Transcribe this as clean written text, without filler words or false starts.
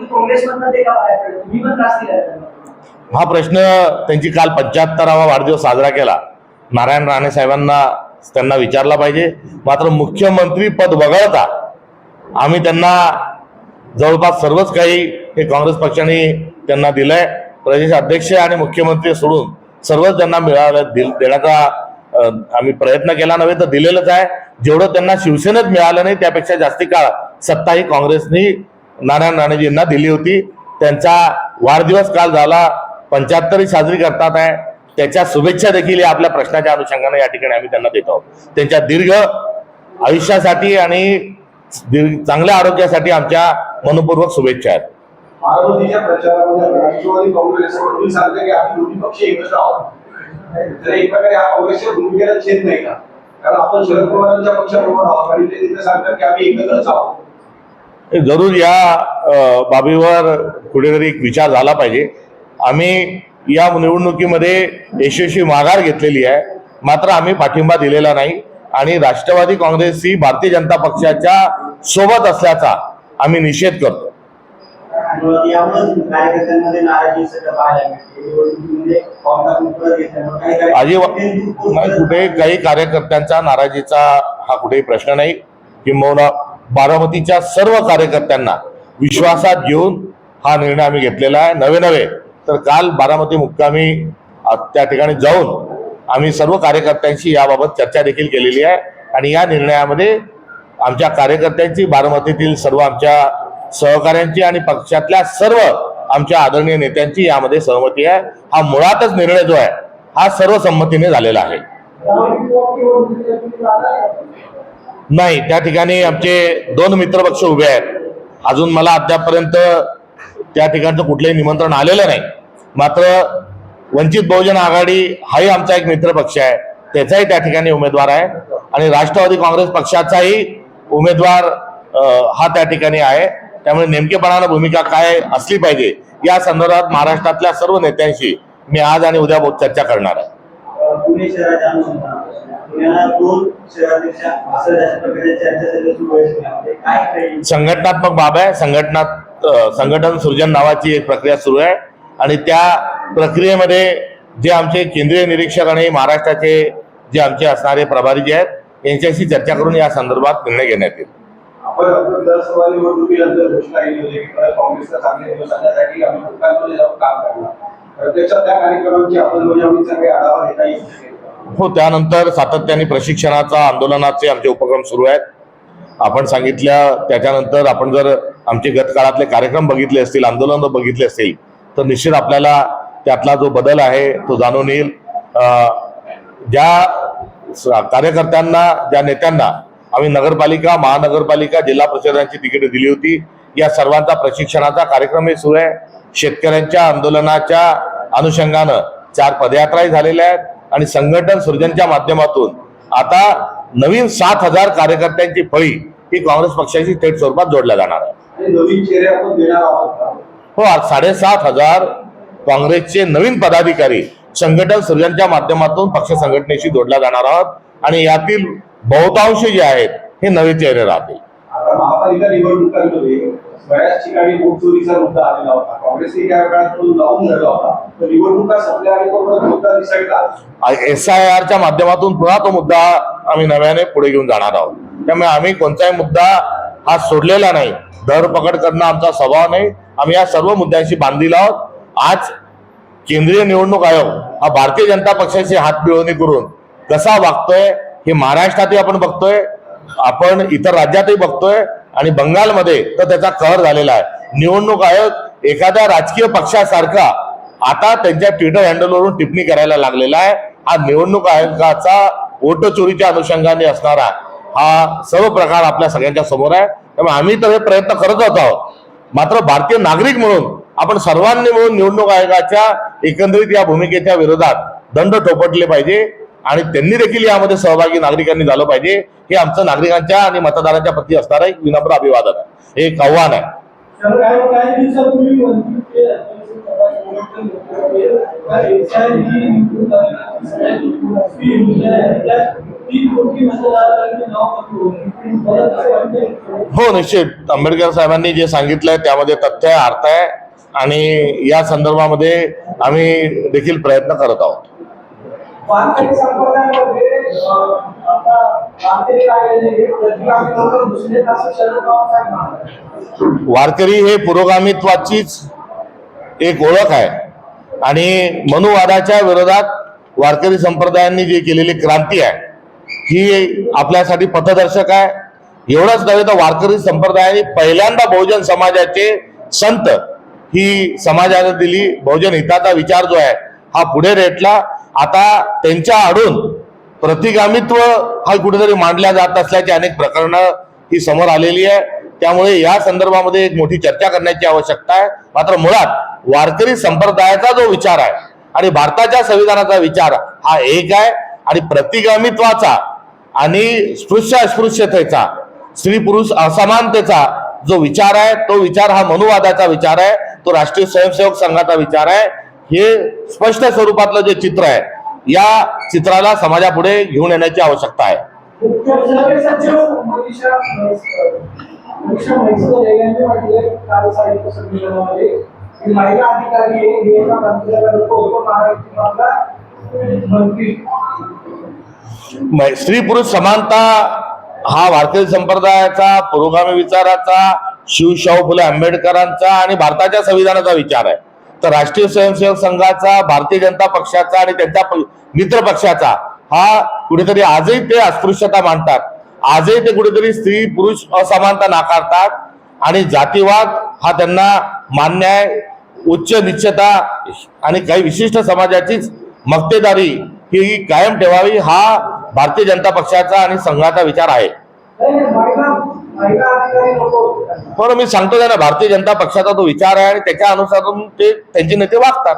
काँग्रेसमधनं ते का बाहेर पडले? तुम्ही पण त्रास दिलाय त्यांना. हा प्रश्न त्यांची काल 75वा वाढदिवस साजरा केला. नारायण राणे साहेबांना त्यांना विचारला पाहिजे. मात्र मुख्यमंत्री पद वगळता आम्ही त्यांना जवळपास सर्वच काही हे काँग्रेस पक्षाने त्यांना दिलंय. प्रदेश अध्यक्ष आणि मुख्यमंत्री सोडून सर्वच त्यांना देण्याचा आम्ही प्रयत्न केला नव्हे तर दिलेलंच आहे. जेवढं त्यांना शिवसेनेत मिळालं नाही त्यापेक्षा जास्ती काळ सत्ता ही काँग्रेसनी नारायण राणेजींना दिली होती. त्यांचा वाढदिवस काल झाला, 75वी साजरी करतात आहे. त्याच्या शुभेच्छा देखील आपल्या प्रश्नाच्या अनुषंगाने या ठिकाणी आम्ही त्यांना देत आहोत. त्यांच्या दीर्घ आयुष्यासाठी आणि चांगल्या आरोग्यासाठी आमच्या मनपूर्वक शुभेच्छा आहेत. मायावतीच्या प्रचारामध्ये राष्ट्रवादी काँग्रेस सांगते की आम्ही दोन्ही पक्ष एकत्र आहोत. तर एक प्रकारे हा काँग्रेसच्या भूमिकेला छेद नाही का? कारण आपण शरद पवारांच्या पक्षाबरोबर आहोत आणि ते तिथे सांगतात की आम्ही एकत्रच आहोत. जरूर या बाबीवर कुठेतरी एक विचार झाला पाहिजे. आम्ही या निवडणुकीमध्ये यशस्वी माघार घेतलेली आहे, मात्र आम्ही पाठिंबा दिलेला नाही आणि राष्ट्रवादी काँग्रेस ही भारतीय जनता पक्षाच्या सोबत असल्याचा आम्ही निषेध करतो. कुठे काही कार्यकर्त्यांचा नाराजीचा हा कुठेही प्रश्न नाही. किंबहुना बारामतीच्या सर्व कार्यकर्त्यांना विश्वासात घेऊन हा निर्णय आम्ही घेतलेला आहे. नवे तर काल बारामती मुक्कामी त्या ठिकाणी जाऊन आम्ही सर्व कार्यकर्त्यांशी याबाबत चर्चा देखील केलेली आहे आणि या निर्णयामध्ये आमच्या कार्यकर्त्यांची, बारामतीतील सर्व आमच्या सहकाऱ्यांची आणि पक्षातल्या सर्व आमच्या आदरणीय नेत्यांची यामध्ये सहमती आहे. हा मुळातच निर्णय जो आहे हा सर्वसंमतीने झालेला आहे. नाही, त्या ठिकाणी आमचे 2 मित्रपक्ष उभे आहेत. अजून मला अद्यापपर्यंत त्या ठिकाणचं कुठलंही निमंत्रण आलेलं नाही. मात्र वंचित बहुजन आघाडी हाही आमचा एक मित्रपक्ष आहे, त्याचाही त्या ठिकाणी उमेदवार आहे आणि राष्ट्रवादी काँग्रेस पक्षाचाही उमेदवार हा त्या ठिकाणी आहे. त्यामुळे नेमकेपणानं भूमिका काय असली पाहिजे या संदर्भात महाराष्ट्रातल्या सर्व नेत्यांशी मी आज आणि उद्या चर्चा करणार आहे. पुणे शहराच्या पुण्याला 2 शहरापेक्षा असं जास्त प्रकारे चर्चा सुरू आहे. काय संघटनात्मक बाब आहे. संघटन सृजन नावाची एक प्रक्रिया सुरू आहे आणि त्या प्रक्रियेमध्ये जे आमचे केंद्रीय निरीक्षक आणि महाराष्ट्राचे जे आमचे असणारे प्रभारी जे आहेत यांच्याशी चर्चा करून या संदर्भात निर्णय घेण्यात येईल. आपण विधानसभा निवडणुकीनंतर घोषणा केली होती की काँग्रेसला चांगले दिवस आणण्यासाठी आम्ही लोकांमध्ये जाऊन काम करणार. प्रत्यक्षात त्या कार्यक्रमांची अंमलबजावणीचा काही आढावा घेता येईल? हो, त्यानंतर सातत्याने प्रशिक्षणाचा, आंदोलनाचे आमचे उपक्रम सुरू आहेत. आपण सांगितल्या त्याच्यानंतर आपण जर आमचे गतकाळातले कार्यक्रम बघितले असतील, आंदोलन बघितले असतील तर निश्चित आपल्याला त्यातला जो बदल आहे तो जाणून येईल. ज्या कार्यकर्त्यांना, ज्या नेत्यांना आम्ही नगरपालिका, महानगरपालिका, जिल्हा परिषदांची तिकीट दिली होती, या सर्वांचा प्रशिक्षणाचा कार्यक्रमही सुरू आहे. शेतकऱ्यांच्या आंदोलनाच्या अनुषंगानं 4 पदयात्राही झालेल्या आहेत आणि संघटन सृजनच्या माध्यमातून आता नवीन 7,000 कार्यकर्त्यांची फळी ही काँग्रेस पक्षाची थेट स्वरूपात जोडल्या जाणार आहे. नवीन चेहरे आपण देणार आहोत. हो, 7,500 काँग्रेसचे नवीन पदाधिकारी संघटन सृजनच्या माध्यमातून पक्ष संघटनेशी जोडल्या जाणार आहोत आणि यातील बहुतांश जे आहेत हे नवे चेहरे राहतील. आता महापालिका निवडणुकांमध्ये बऱ्याच ठिकाणी वोट चोरीचा मुद्दा आलेला होता. काँग्रेसने त्या काळात तो लावून धरला होता. तर निवडणुका संपल्या आणि तो मुद्दा दिसायला SIRच्या माध्यमातून पुन्हा तो मुद्दा आम्ही नव्याने पुढे घेऊन जाणार आहोत. त्यामुळे आम्ही कोणताही मुद्दा हा सोडलेला नाही. धरपकड करणं आमचा स्वभाव नाही. आम्ही या सर्व मुद्द्यांशी बांधील आहोत. आज केंद्रीय निवडणूक आयोग हा भारतीय जनता पक्षाची हातमिळवणी करून कसा वागतोय हे महाराष्ट्रातही आपण बघतोय, आपण इतर राज्यातही बघतोय आणि बंगालमध्ये तर त्याचा कहर झालेला आहे. निवडणूक आयोग एखाद्या राजकीय पक्षासारखा आता त्यांच्या ट्विटर हँडलवरून टिप्पणी करायला लागलेला आहे. हा निवडणूक आयोगाचा वोट चोरीच्या अनुषंगाने असणारा हा सर्व प्रकार आपल्या सगळ्यांच्या समोर आहे. त्यामुळे आम्ही तर हे प्रयत्न करतच आहोत. मात्र भारतीय नागरिक म्हणून आपण सर्वांनी मिळून निवडणूक आयोगाच्या एकंदरीत या भूमिकेच्या विरोधात दंड ठोपटले पाहिजे आणि त्यांनी देखील यामध्ये सहभागी नागरिकांनी झालं पाहिजे. हे आमचं नागरिकांच्या आणि मतदारांच्या प्रती असणारं एक विनम्र अभिवादन आहे, हे एक आव्हान आहे. तीन कोटी मतदारांनी नाव नोंदवलं. मला कसं वाटतं हो, निश्चित आंबेडकर साहेबांनी जे सांगितलंय त्यामध्ये तथ्य आहे, अर्थ आहे आणि या संदर्भामध्ये आम्ही देखील प्रयत्न करत आहोत. वारकरी संप्रदायामध्ये आता वारकरी राहिलेले प्रतिगामी लोक दुसरे असं शरद पवार साहेब म्हणतात. वारकरी हे पुरोगामित्वाचीच एक ओळख आहे आणि मनुवादाच्या विरोधात वारकरी संप्रदायांनी जी केलेली क्रांती आहे ही आपल्यासाठी पथदर्शक आहे. एवढंच नव्हे तर वारकरी संप्रदायाने पहिल्यांदा बहुजन समाजाचे संत ही समाजाला दिली. बहुजन हिताचा विचार जो आहे हा पुढे रेटला. आता त्यांच्या आडून प्रतिगामित्व हा कुठेतरी मांडल्या जात असल्याची अनेक प्रकरणं ही समोर आलेली आहे. त्यामुळे या संदर्भामध्ये एक मोठी चर्चा करण्याची आवश्यकता आहे. मात्र मुळात वारकरी संप्रदायाचा जो विचार आहे आणि भारताच्या संविधानाचा विचार हा एक आहे आणि प्रतिगामित्वाचा आणि स्पृश्य अस्पृश्यतेचा, स्त्री पुरुष असमानतेचा जो विचार आहे तो विचार हा मनुवादाचा विचार आहे, तो राष्ट्रीय स्वयंसेवक संघाचा विचार आहे. हे स्पष्ट स्वरूपातलं जे चित्र आहे या चित्राला समाजापुढे घेऊन येण्याची आवश्यकता आहे. मुख्य सचिव मनीषा म्हैसूर यांनी म्हटले काल साहित्य संमेलनामध्ये की महिला अधिकारी हे एका मंत्र्याला होतो महाराष्ट्रातला मंत्री. स्त्री पुरुष समानता हा वारकरी संप्रदायाचा, पुरोगामी विचाराचा, शिवशाहू फुले आंबेडकरांचा आणि भारताच्या संविधानाचा विचार आहे. तर राष्ट्रीय स्वयंसेवक संघाचा, भारतीय जनता पक्षाचा आणि त्यांच्या मित्र पक्षाचा हा कुठेतरी आजही ते अस्पृश्यता मांडतात. आजही ते कुठेतरी स्त्री पुरुष असमानता नाकारतात आणि जातीवाद हा त्यांना मान्य आहे. उच्च निश्चयता आणि काही विशिष्ट समाजाचीच मक्तेदारी ही कायम ठेवावी हा भारतीय जनता पक्षाचा आणि संघाचा विचार आहे. महिला अधिकारी नको. पण मी सांगतो त्यांना भारतीय जनता पक्षाचा तो विचार आहे आणि त्याच्या अनुसारून ते त्यांचे नेते वागतात.